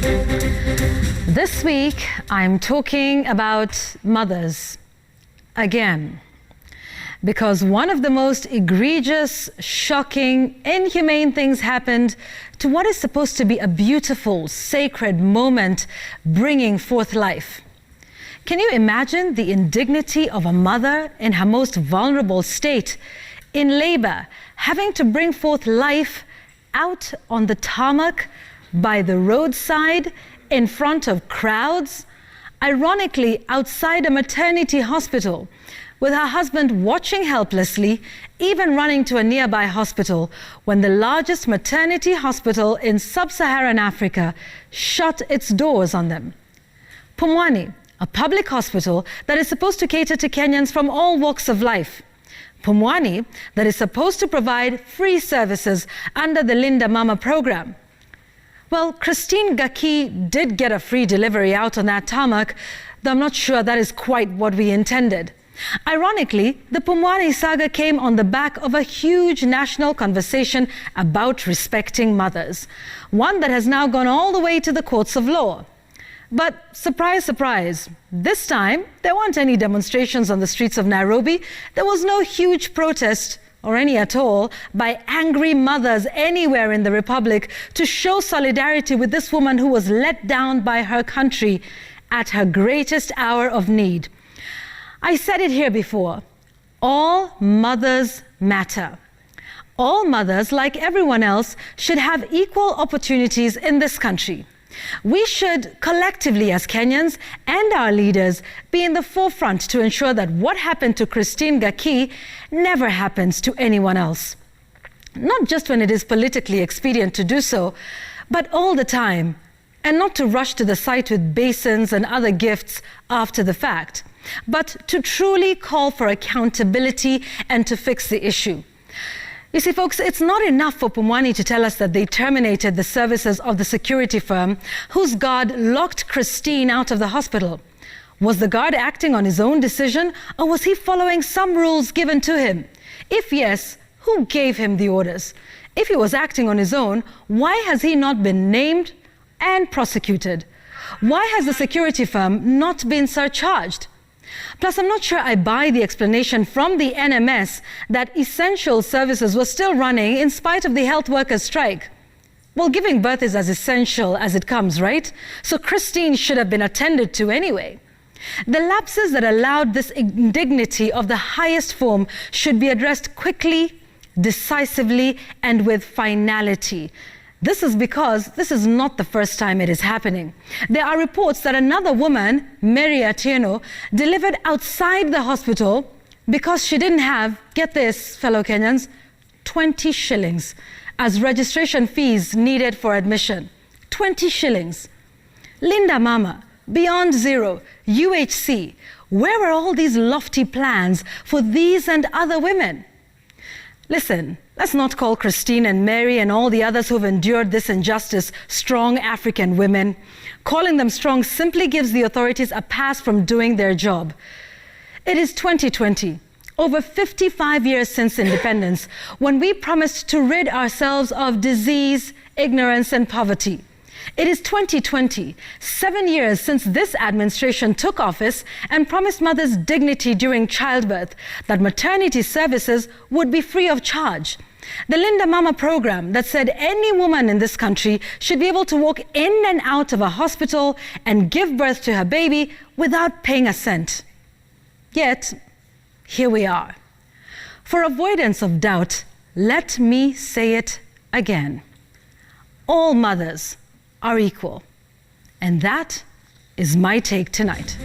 This week, I'm talking about mothers again, because one of the most egregious, shocking, inhumane things happened to what is supposed to be a beautiful, sacred moment bringing forth life. Can you imagine the indignity of a mother in her most vulnerable state, in labor, having to bring forth life out on the tarmac, by the roadside, in front of crowds, ironically outside a maternity hospital, with her husband watching helplessly, even running to a nearby hospital, when the largest maternity hospital in sub-Saharan Africa shut its doors on them. Pumwani, a public hospital that is supposed to cater to Kenyans from all walks of life. Pumwani, that is supposed to provide free services under the Linda Mama program. Well, Christine Gakii did get a free delivery out on that tarmac, though I'm not sure that is quite what we intended. Ironically, the Pumwani saga came on the back of a huge national conversation about respecting mothers, one that has now gone all the way to the courts of law. But surprise, surprise, this time there weren't any demonstrations on the streets of Nairobi. There was no huge protest, or any at all, by angry mothers anywhere in the Republic to show solidarity with this woman who was let down by her country at her greatest hour of need. I said it here before, all mothers matter. All mothers, like everyone else, should have equal opportunities in this country. We should collectively, as Kenyans and our leaders, be in the forefront to ensure that what happened to Christine Gakii never happens to anyone else. Not just when it is politically expedient to do so, but all the time, and not to rush to the site with basins and other gifts after the fact, but to truly call for accountability and to fix the issue. You see, folks, it's not enough for Pumwani to tell us that they terminated the services of the security firm whose guard locked Christine out of the hospital. Was the guard acting on his own decision, or was he following some rules given to him? If yes, who gave him the orders? If he was acting on his own, why has he not been named and prosecuted? Why has the security firm not been surcharged? Plus, I'm not sure I buy the explanation from the NMS that essential services were still running in spite of the health workers' strike. Well, giving birth is as essential as it comes, right? So Christine should have been attended to anyway. The lapses that allowed this indignity of the highest form should be addressed quickly, decisively, and with finality. This is because this is not the first time it is happening. There are reports that another woman, Mary Atieno, delivered outside the hospital because she didn't have, get this, fellow Kenyans, 20 shillings as registration fees needed for admission. 20 shillings. Linda Mama, Beyond Zero, UHC, where were all these lofty plans for these and other women? Listen, let's not call Christine and Mary and all the others who've endured this injustice strong African women. Calling them strong simply gives the authorities a pass from doing their job. It is 2020, over 55 years since independence, when we promised to rid ourselves of disease, ignorance, and poverty. It is 2020, 7 years since this administration took office and promised mothers dignity during childbirth, that maternity services would be free of charge. The Linda Mama program that said any woman in this country should be able to walk in and out of a hospital and give birth to her baby without paying a cent. Yet, here we are. For avoidance of doubt, let me say it again. All mothers are equal. And that is my take tonight.